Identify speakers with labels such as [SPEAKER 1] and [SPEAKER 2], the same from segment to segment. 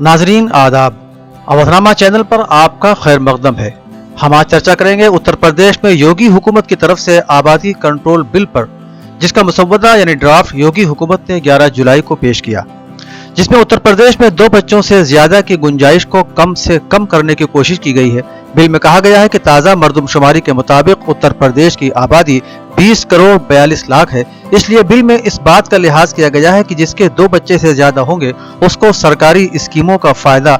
[SPEAKER 1] नाजरीन आदाब, अवधनामा चैनल पर आपका खैर मकदम है। हम आज चर्चा करेंगे उत्तर प्रदेश में योगी हुकूमत की तरफ से आबादी कंट्रोल बिल पर, जिसका मुसव्वदा यानी ड्राफ्ट योगी हुकूमत ने 11 जुलाई को पेश किया, जिसमें उत्तर प्रदेश में 2 बच्चों से ज्यादा की गुंजाइश को कम से कम करने की कोशिश की गई है। बिल में कहा गया है कि ताज़ा मरदमशुमारी के मुताबिक उत्तर प्रदेश की आबादी 20 करोड़ 42 लाख है। इसलिए बिल में इस बात का लिहाज किया गया है कि जिसके 2 बच्चे से ज्यादा होंगे उसको सरकारी स्कीमों का फायदा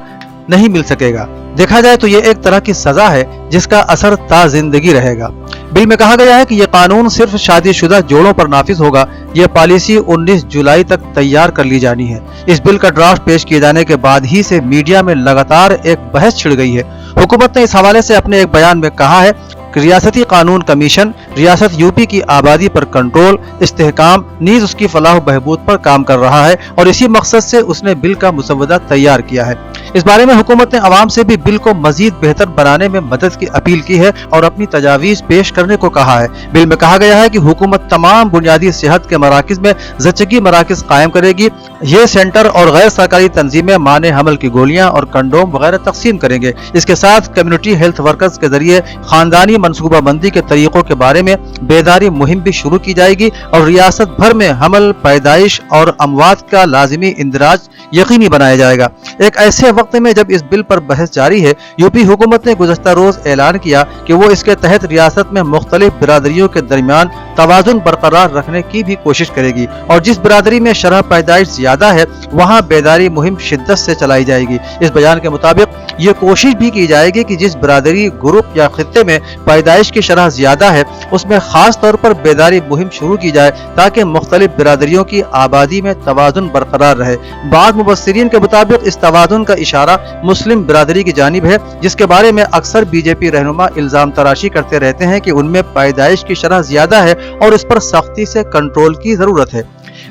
[SPEAKER 1] नहीं मिल सकेगा। देखा जाए तो ये एक तरह की सजा है जिसका असर ता जिंदगी रहेगा। बिल में कहा गया है कि यह कानून सिर्फ शादीशुदा जोड़ों पर नाफिज होगा। यह पॉलिसी 19 जुलाई तक तैयार कर ली जानी है। इस बिल का ड्राफ्ट पेश किए जाने के बाद ही से मीडिया में लगातार एक बहस छिड़ गई है। हुकूमत ने इस हवाले से अपने एक बयान में कहा है कि रियासती कानून कमीशन रियासत यूपी की आबादी पर कंट्रोल, इस्तेहकाम नीज उसकी फलाह बहबूद पर काम कर रहा है और इसी मकसद से उसने बिल का मुसव्वदा तैयार किया है। इस बारे में हुकूमत ने अवाम से भी बिल को मजीद बेहतर बनाने में मदद की अपील की है और अपनी तजावीज पेश करने को कहा है। बिल में कहा गया है कि हुकूमत तमाम बुनियादी सेहत के मराकज में ज़च्चगी मराकज कायम करेगी। ये सेंटर और गैर सरकारी तंजीमें माने हमल की गोलियां और कंडोम वगैरह तकसीम करेंगे। इसके साथ कम्युनिटी हेल्थ वर्कर्स के जरिए खानदानी मनसूबा बंदी के तरीकों के बारे में बेदारी मुहिम भी शुरू की जाएगी और रियासत भर में हमल, पैदाइश और अमवात का लाजिमी इंदराज यकीनी बनाया जाएगा। एक ऐसे वक्त में जब इस बिल पर बहस जारी है, यूपी हुकूमत ने गुज़श्ता रोज ऐलान किया कि वो इसके तहत रियासत में मुख्तलिफ बिरादरियों के दरमियान तवाज़ुन बरकरार रखने की भी कोशिश करेगी और जिस बिरादरी में शरह पैदाइश ज्यादा है वहाँ बेदारी मुहिम शिद्दत से चलाई जाएगी। इस बयान के मुताबिक ये कोशिश भी की जाएगी कि जिस बिरादरी, ग्रुप या खित्ते में पैदाइश की शरह ज्यादा है उसमें खास तौर पर बेदारी मुहिम शुरू की जाए ताकि मुख्तलिफ बिरादरियों की आबादी में तवाज़ुन बरकरार रहे। बाद मुबस्सिरीन के मुताबिक इस तवाज़ुन का इशारा मुस्लिम बिरादरी की जानिब है, जिसके बारे में अक्सर बीजेपी रहनुमा इल्जाम तराशी करते रहते हैं कि उनमें पैदाइश की शरह ज्यादा है और इस पर सख्ती से कंट्रोल की जरूरत है।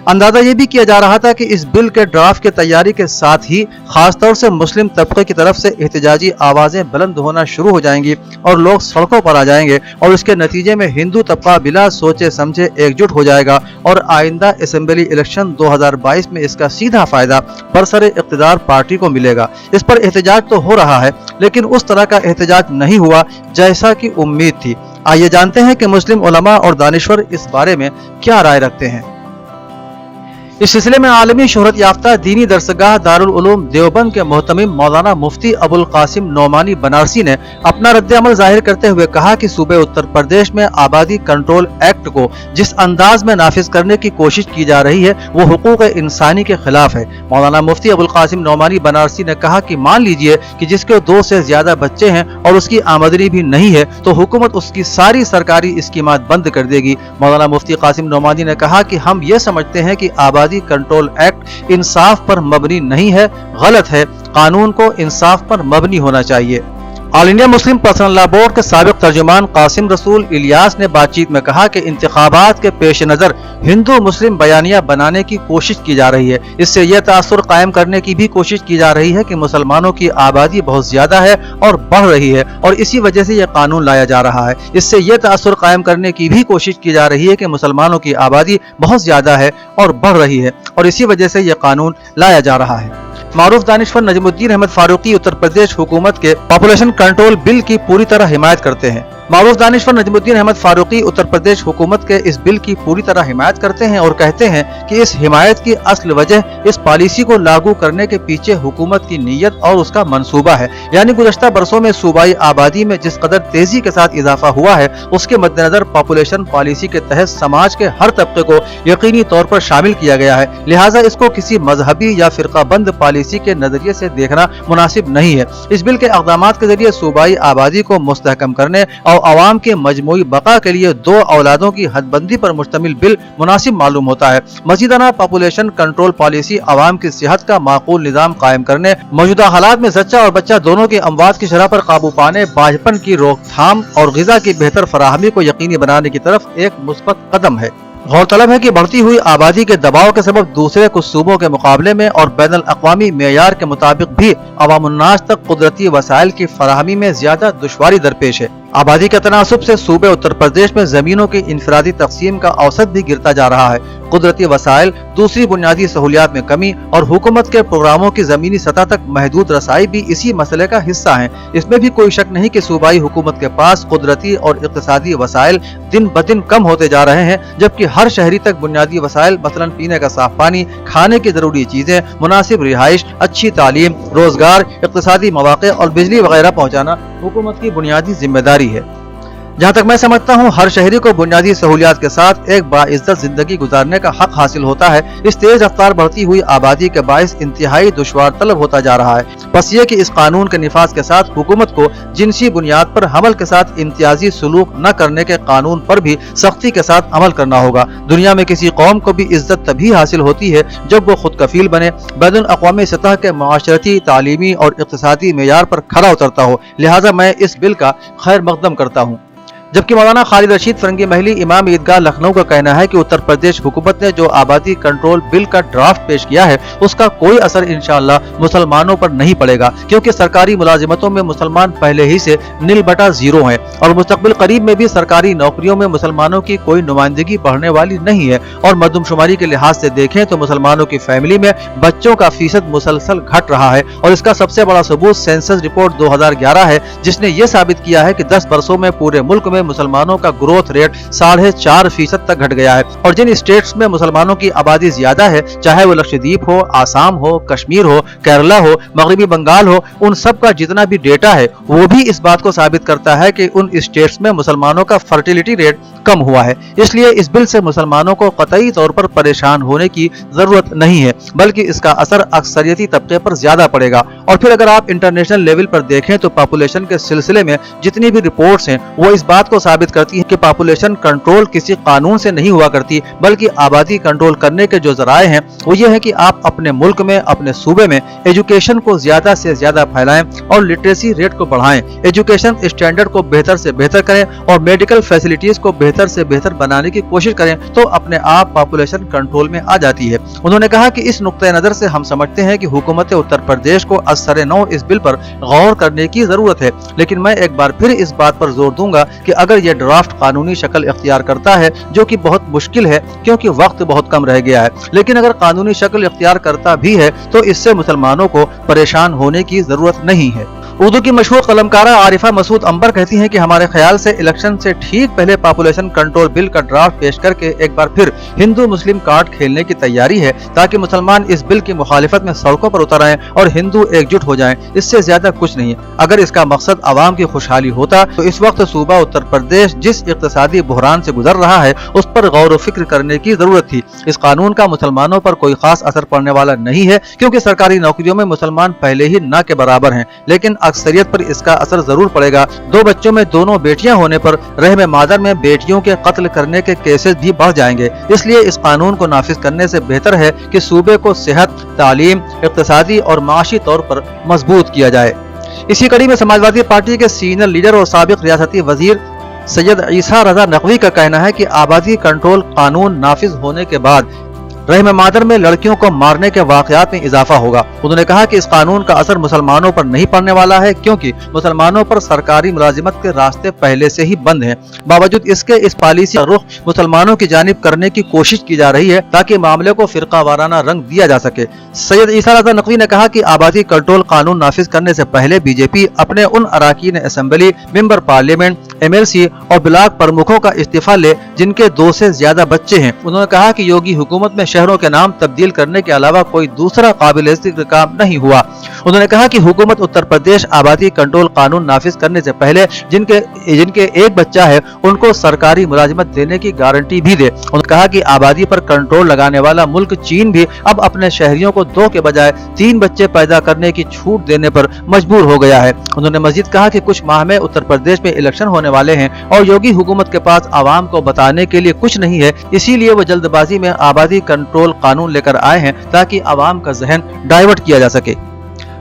[SPEAKER 1] अंदाजा ये भी किया जा रहा था कि इस बिल के ड्राफ्ट की तैयारी के साथ ही खासतौर से मुस्लिम तबके की तरफ से एहतजाजी आवाजें बुलंद होना शुरू हो जाएंगी और लोग सड़कों पर आ जाएंगे और इसके नतीजे में हिंदू तबका बिला सोचे समझे एकजुट हो जाएगा और आइंदा असेंबली इलेक्शन 2022 में इसका सीधा फायदा बरसरे इक़्तिदार पार्टी को मिलेगा। इस पर एहतजाज तो हो रहा है लेकिन उस तरह का एहतजाज नहीं हुआ जैसा कि उम्मीद थी। आइए जानते हैं कि मुस्लिम उलमा और दानिश्वर इस बारे में क्या राय रखते हैं। इस सिलसिले में आलमी शोहरत याफ्ता दीनी दरसगाह दारुल उलूम देवबंद के मोहतमिम मौलाना मुफ्ती अबुल कासिम नौमानी बनारसी ने अपना रद्द-ए-अमल जाहिर करते हुए कहा कि सूबे उत्तर प्रदेश में आबादी कंट्रोल एक्ट को जिस अंदाज में नाफिज करने की कोशिश की जा रही है वो हुकूक इंसानी के खिलाफ है। मौलाना मुफ्ती अबुल कासिम नौमानी बनारसी ने कहा कि मान लीजिए कि जिसके 2 से ज्यादा बच्चे हैं और उसकी आमदनी भी नहीं है तो हुकूमत उसकी सारी सरकारी स्कीमात बंद कर देगी। मौलाना मुफ्ती कासिम नौमानी ने कहा कि हम ये समझते हैं कि आबादी कंट्रोल एक्ट इंसाफ पर मबनी नहीं है, गलत है। कानून को इंसाफ पर मबनी होना चाहिए। All India Muslim personal law board के साबिक तर्जुमान कासिम रसूल इलियास ने बातचीत में कहा कि इंतखाबात के पेश नजर हिंदू मुस्लिम बयानिया बनाने की कोशिश की जा रही है। इससे यह तासुर कायम करने की भी कोशिश की जा रही है कि मुसलमानों की आबादी बहुत ज्यादा है और बढ़ रही है और इसी वजह से यह कानून लाया जा रहा है। इससे यह तासुर कायम करने की भी कोशिश की जा रही है कि मुसलमानों की आबादी बहुत ज्यादा है और बढ़ रही है और इसी वजह से यह कानून लाया जा रहा है। मारूफ दानिश्वर नजमुद्दीन अहमद फारूकी उत्तर प्रदेश हुकूमत के पॉपुलेशन कंट्रोल बिल की पूरी तरह हिमायत करते हैं। मारूफ दानिश्वर नजमुद्दीन अहमद फारूकी उत्तर प्रदेश हुकूमत के इस बिल की पूरी तरह हिमायत करते हैं और कहते हैं कि इस हिमायत की असल वजह इस पॉलिसी को लागू करने के पीछे हुकूमत की नीयत और उसका मंसूबा है। यानी गुज़श्ता बरसों में सूबाई आबादी में जिस कदर तेजी के साथ इजाफा हुआ है उसके मद्देनजर पॉपुलेशन पॉलिसी के तहत समाज के हर तबके को यकीनी तौर पर शामिल किया गया है। लिहाजा इसको किसी मजहबी या फिरकाबंद पॉलिसी के नजरिए से देखना मुनासिब नहीं है। इस बिल के इक़दामात के जरिए सूबाई आबादी को मुस्तहकम करने और अवाम के मजमूई बका के लिए 2 औलादों की हदबंदी पर मुश्तमिल बिल मुनासिब मालूम होता है। मजीदाना पॉपुलेशन कंट्रोल पॉलिसी अवाम की सेहत का माकूल निज़ाम कायम करने, मौजूदा हालात में जच्चा और बच्चा दोनों की अमवात की शरह पर काबू पाने, बाझपन की रोकथाम और ग़िज़ा की बेहतर फराहमी को यकीनी बनाने की तरफ एक मुस्बत कदम है। गौरतलब है कि बढ़ती हुई आबादी के दबाव के सबब दूसरे कुछ सूबों के मुकाबले में और बैनुल अक़वामी मेयार के मुताबिक भी अवामुन्नास तक कुदरती वसाइल की फराहमी में ज्यादा दुश्वारी दरपेश है। आबादी के तनासुब से सूबे उत्तर प्रदेश में जमीनों की इनफरादी तकसीम का औसत भी गिरता जा रहा है। कुदरती वसाइल, दूसरी बुनियादी सहूलियात में कमी और हुकूमत के प्रोग्रामों की जमीनी सतह तक महदूद रसाई भी इसी मसले का हिस्सा है। इसमें भी कोई शक नहीं कि सूबाई हुकूमत के पास कुदरती और इक्तिसादी वसाइल दिन ब दिन कम होते जा रहे हैं, जबकि हर शहरी तक बुनियादी वसाइल मसलन पीने का साफ पानी, खाने की जरूरी चीजें, मुनासिब रिहाइश, अच्छी तालीम, रोजगार, इक्तिसादी मौके और बिजली वगैरह पहुँचाना हुकूमत की बुनियादी जिम्मेदारी है। जहाँ तक मैं समझता हूँ, हर शहरी को बुनियादी सहूलियात के साथ एक बाइज्जत जिंदगी गुजारने का हक हासिल होता है। इस तेज रफ्तार बढ़ती हुई आबादी के बाइस इंतहाई दुश्वार तलब होता जा रहा है। बस ये कि इस कानून के निफाज के साथ हुकूमत को जिनसी बुनियाद पर हमल के साथ इम्तियाजी सलूक न करने के कानून पर भी सख्ती के साथ अमल करना होगा। दुनिया में किसी कौम को भी इज्जत तभी हासिल होती है जब वो खुद कफील बने, बैनुल अक़वामी सतह के माशरती, तालीमी और इक़्तिसादी मेयार पर खरा उतरता हो। लिहाजा मैं इस बिल का खैर मकदम करता हूँ। जबकि मौलाना खालिद रशीद फरंगी महली इमाम ईदगाह लखनऊ का कहना है कि उत्तर प्रदेश हुकूमत ने जो आबादी कंट्रोल बिल का ड्राफ्ट पेश किया है उसका कोई असर इंशाअल्लाह मुसलमानों पर नहीं पड़ेगा, क्योंकि सरकारी मुलाजिमतों में मुसलमान पहले ही से निल बटा जीरो हैं और मुस्तकबिल करीब में भी सरकारी नौकरियों में मुसलमानों की कोई नुमाइंदगी बढ़ने वाली नहीं है। और मरदमशुमारी के लिहाज से देखें तो मुसलमानों की फैमिली में बच्चों का फीसद मुसलसल घट रहा है और इसका सबसे बड़ा सबूत सेंसस रिपोर्ट 2011 है, जिसने ये साबित किया है कि 10 वर्षों में पूरे मुल्क में मुसलमानों का ग्रोथ रेट 4.5% तक घट गया है। और जिन स्टेट्स में मुसलमानों की आबादी ज्यादा है, चाहे वो लक्षद्वीप हो, आसाम हो, कश्मीर हो, केरला हो, मगरबी बंगाल हो, उन सब का जितना भी डेटा है वो भी इस बात को साबित करता है कि उन स्टेट्स में मुसलमानों का फर्टिलिटी रेट कम हुआ है। इसलिए इस बिल से मुसलमानों को कतई तौर पर परेशान होने की जरूरत नहीं है, बल्कि इसका असर अक्सरियती तबके पर ज्यादा पड़ेगा। और फिर अगर आप इंटरनेशनल लेवल पर देखें तो पॉपुलेशन के सिलसिले में जितनी भी रिपोर्ट्स हैं वो इस बात को साबित करती है कि पॉपुलेशन कंट्रोल किसी कानून से नहीं हुआ करती, बल्कि आबादी कंट्रोल करने के जो जराए हैं वो ये है कि आप अपने मुल्क में, अपने सूबे में एजुकेशन को ज्यादा से ज्यादा फैलाएं और लिटरेसी रेट को बढ़ाएं, एजुकेशन स्टैंडर्ड को बेहतर से बेहतर करें और मेडिकल फैसिलिटीज को बेहतर से बेहतर बनाने की कोशिश करें, तो अपने आप पॉपुलेशन कंट्रोल में आ जाती है। उन्होंने कहा कि इस नुक्ते नजर से हम समझते हैं कि हुकूमत उत्तर प्रदेश को असरे नौ इस बिल पर गौर करने की जरूरत है। लेकिन मैं एक बार फिर इस बात पर जोर दूंगा कि अगर यह ड्राफ्ट कानूनी शक्ल इख्तियार करता है, जो कि बहुत मुश्किल है क्योंकि वक्त बहुत कम रह गया है, लेकिन अगर कानूनी शक्ल इख्तियार करता भी है तो इससे मुसलमानों को परेशान होने की जरूरत नहीं है। उर्दू की मशहूर कलमकारा आरिफा मसूद अंबर कहती हैं कि हमारे ख्याल से इलेक्शन से ठीक पहले पॉपुलेशन कंट्रोल बिल का ड्राफ्ट पेश करके एक बार फिर हिंदू मुस्लिम कार्ड खेलने की तैयारी है, ताकि मुसलमान इस बिल की मुखालिफत में सड़कों पर उतर आएं और हिंदू एकजुट हो जाएं। इससे ज्यादा कुछ नहीं। अगर इसका मकसद आवाम की खुशहाली होता तो इस वक्त सूबा उत्तर प्रदेश जिस इक्तिसादी बुहरान से गुजर रहा है उस पर गौर व फिक्र करने की जरूरत थी। इस कानून का मुसलमानों पर कोई खास असर पड़ने वाला नहीं है, क्योंकि सरकारी नौकरियों में मुसलमान पहले ही न के बराबर हैं, लेकिन अक्सरियत पर इसका असर जरूर पड़ेगा। 2 बच्चों में दोनों बेटियां होने पर रहम मादर में बेटियों के कत्ल करने के केसेस भी बढ़ जाएंगे। इसलिए इस कानून को नाफिज करने से बेहतर है कि सूबे को सेहत, तालीम, इक्तिसादी और माशी तौर पर मजबूत किया जाए। इसी कड़ी में समाजवादी पार्टी के सीनियर लीडर और साबिक रियासती वजीर सैयद ईसा रजा नकवी का कहना है कि आबादी कंट्रोल कानून नाफिज होने के बाद रहम मादर में लड़कियों को मारने के वाकयात में इजाफा होगा। उन्होंने कहा कि इस कानून का असर मुसलमानों पर नहीं पड़ने वाला है, क्योंकि मुसलमानों पर सरकारी मुलाजिमत के रास्ते पहले से ही बंद हैं। बावजूद इसके इस पॉलिसी का रुख मुसलमानों की जानिब करने की कोशिश की जा रही है, ताकि मामले को फिरका वाराना रंग दिया जा सके। सैयद ईसा रजा नकवी ने कहा कि आबादी कंट्रोल कानून नाफिज करने से पहले बीजेपी अपने उन अराकीन असेंबली, मेंबर पार्लियामेंट, MLC और ब्लॉक प्रमुखों का इस्तीफा ले जिनके 2 से ज्यादा बच्चे हैं। उन्होंने कहा कि योगी हुकूमत में शहरों के नाम तब्दील करने के अलावा कोई दूसरा काबिल जिक्र काम नहीं हुआ। उन्होंने कहा कि हुकूमत उत्तर प्रदेश आबादी कंट्रोल कानून नाफिज करने से पहले जिनके एक बच्चा है उनको सरकारी मुलाजिमत देने की गारंटी भी दे। उन्होंने कहा कि आबादी पर कंट्रोल लगाने वाला मुल्क चीन भी अब अपने शहरियों को 2 के बजाय 3 बच्चे पैदा करने की छूट देने पर मजबूर हो गया है। उन्होंने मजीद कहा कि कुछ माह में उत्तर प्रदेश में इलेक्शन होने वाले हैं और योगी हुकूमत के पास आवाम को बताने के लिए कुछ नहीं है, इसीलिए वो जल्दबाजी में आबादी कंट्रोल कानून लेकर आए हैं ताकि आवाम का जहन डाइवर्ट किया जा सके।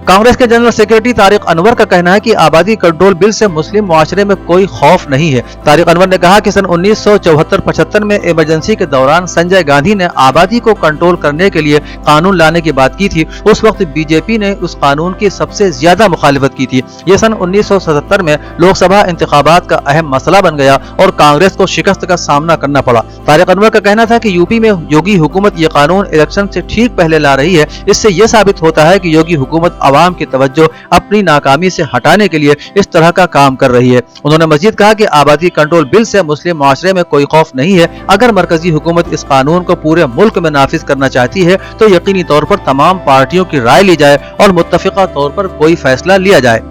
[SPEAKER 1] कांग्रेस के जनरल सेक्रेटरी तारिक अनवर का कहना है कि आबादी कंट्रोल बिल से मुस्लिम मुआशरे में कोई खौफ नहीं है। तारिक अनवर ने कहा कि सन 1974-75 में इमरजेंसी के दौरान संजय गांधी ने आबादी को कंट्रोल करने के लिए कानून लाने की बात की थी। उस वक्त बीजेपी ने उस कानून की सबसे ज्यादा मुखालिफत की थी। ये सन 1977 में लोकसभा इंतखाबात का अहम मसला बन गया और कांग्रेस को शिकस्त का सामना करना पड़ा। तारिक अनवर का कहना था कि यूपी में योगी हुकूमत ये कानून इलेक्शन से ठीक पहले ला रही है। इससे यह साबित होता है कि योगी हुकूमत आवाम की तवज्जो अपनी नाकामी से हटाने के लिए इस तरह का काम कर रही है। उन्होंने मजीद कहा कि आबादी कंट्रोल बिल से मुस्लिम मुआशरे में कोई खौफ नहीं है। अगर मरकजी हुकूमत इस कानून को पूरे मुल्क में नाफिज करना चाहती है तो यकीनी तौर पर तमाम पार्टियों की राय ली जाए और मुत्तफिका तौर पर कोई फैसला लिया जाए।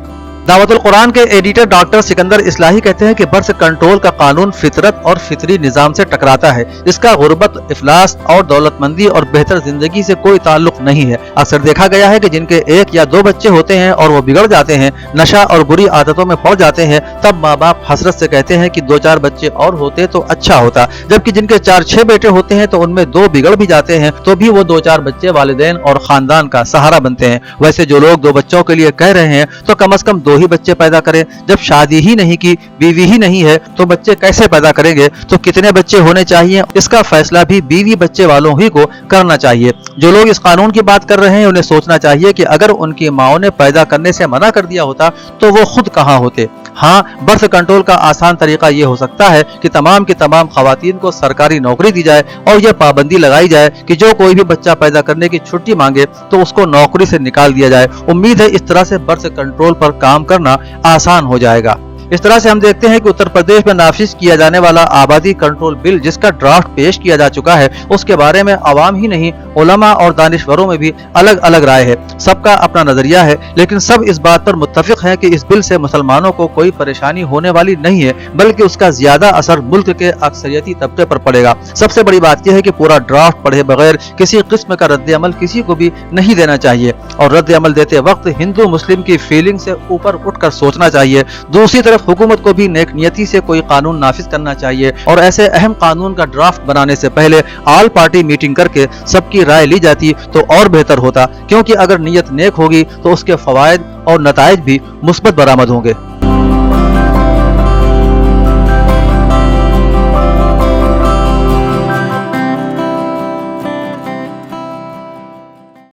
[SPEAKER 1] दावतुल कुरान के एडिटर डॉक्टर सिकंदर इस्लाही कहते हैं कि बर्थ कंट्रोल का कानून फितरत और फितरी निजाम से टकराता है। इसका गुर्बत, इफलास और दौलतमंदी और बेहतर जिंदगी से कोई ताल्लुक नहीं है। अक्सर देखा गया है कि जिनके 1 या 2 बच्चे होते हैं और वो बिगड़ जाते हैं, नशा और बुरी आदतों में पड़ जाते हैं, तब माँ बाप हसरत से कहते हैं कि 2-4 बच्चे और होते तो अच्छा होता। जबकि जिनके 4-6 बेटे होते हैं तो उनमें 2 बिगड़ भी जाते हैं तो भी वो 2-4 बच्चे वालिदैन और खानदान का सहारा बनते हैं। वैसे जो लोग 2 बच्चों के लिए कह रहे हैं तो कम से कम 2 ही बच्चे पैदा करें। जब शादी ही नहीं की, बीवी ही नहीं है तो बच्चे कैसे पैदा करेंगे? तो कितने बच्चे होने चाहिए, इसका फैसला भी बीवी बच्चे वालों ही को करना चाहिए। जो लोग इस कानून की बात कर रहे हैं उन्हें सोचना चाहिए कि अगर उनकी माओ ने पैदा करने से मना कर दिया होता तो वो खुद कहाँ होते। हाँ, बर्थ कंट्रोल का आसान तरीका ये हो सकता है कि तमाम की तमाम खवातीन को सरकारी नौकरी दी जाए और यह पाबंदी लगाई जाए कि जो कोई भी बच्चा पैदा करने की छुट्टी मांगे तो उसको नौकरी से निकाल दिया जाए। उम्मीद है इस तरह से बर्थ कंट्रोल पर काम करना आसान हो जाएगा। इस तरह से हम देखते हैं कि उत्तर प्रदेश में नाफिज किया जाने वाला आबादी कंट्रोल बिल जिसका ड्राफ्ट पेश किया जा चुका है उसके बारे में अवाम ही नहीं उलमा और दानिशवरों में भी अलग अलग राय है। सबका अपना नजरिया है, लेकिन सब इस बात पर मुत्तफिक हैं कि इस बिल से मुसलमानों को कोई परेशानी होने वाली नहीं है, बल्कि उसका ज्यादा असर मुल्क के अक्सरियती तबके पर पड़ेगा। सबसे बड़ी बात यह है कि पूरा ड्राफ्ट पढ़े बगैर किसी किस्म का रद्द अमल किसी को भी नहीं देना चाहिए और रद्द अमल देते वक्त हिंदू मुस्लिम की फीलिंग से ऊपर उठकर सोचना चाहिए। दूसरी तरफ हुकूमत को भी नेक नियति से कोई कानून नाफिज करना चाहिए और ऐसे अहम कानून का ड्राफ्ट बनाने से पहले ऑल पार्टी मीटिंग करके सबकी राय ली जाती तो और बेहतर होता, क्योंकि अगर नीयत नेक होगी तो उसके फवायद और नताइज भी मुस्बत बरामद होंगे।